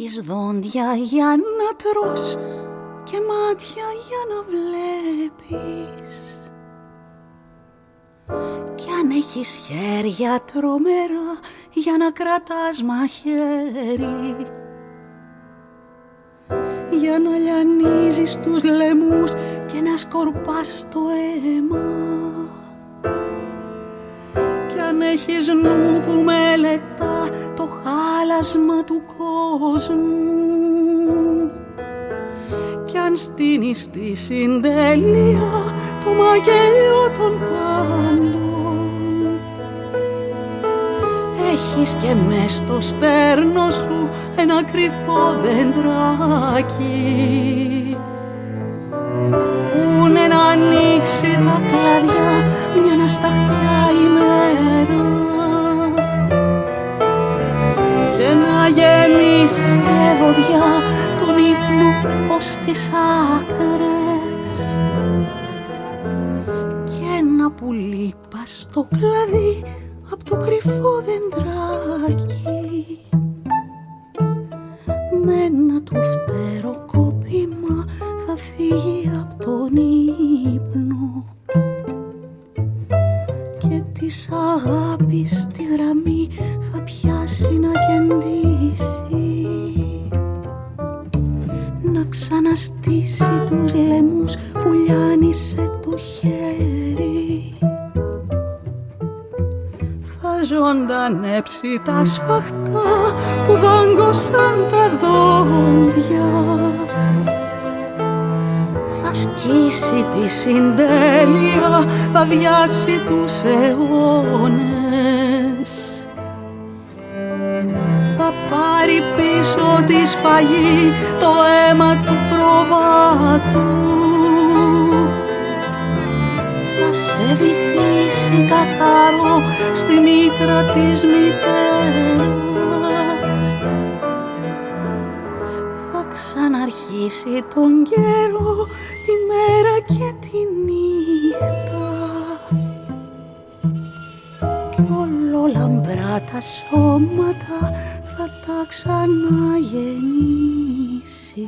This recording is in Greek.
έχεις δόντια για να τρως και μάτια για να βλέπεις, κι αν έχεις χέρια τρομερά για να κρατάς μαχαίρι, για να λιανίζεις τους λαιμούς και να σκορπάς το αίμα, κι αν έχεις νου που μελετά το χάλασμα του κόσμου, κι αν στείνεις στη συντελεία το μακελιό των πάντων, έχεις και μες στο στέρνο σου ένα κρυφό δεντράκι που είναι να ανοίξει τα κλαδιά μια ανασταχτιά ημέρα και να γεμίσει ευωδιά τον ύπνο ως τις άκρες, και ένα πουλί πας στο κλαδί απ' το κρυφό δεντράκι, με ένα του φτερό κόπημα θα φύγει απ' τον ύπνο και της αγάπης τη γραμμή θα πιάσει να κεντήσει, να ξαναστήσει τους λαιμούς που λιάνισε το χέρι, θα ζωντανέψει τα σφαχτά που δάγκωσαν τα δόντια, θα σκίσει τη συντέλεια, θα βιάσει τους αιώνες, θα πάρει πίσω τη σφαγή το αίμα του προβάτου, θα σε βυθίσει καθαρό στη μήτρα της μητέρας, θα ξαναρχίσει τον καιρό, τη μέρα και τη νύχτα, κι ολόλαμπρά τα σώματα θα τα ξαναγεννήσει.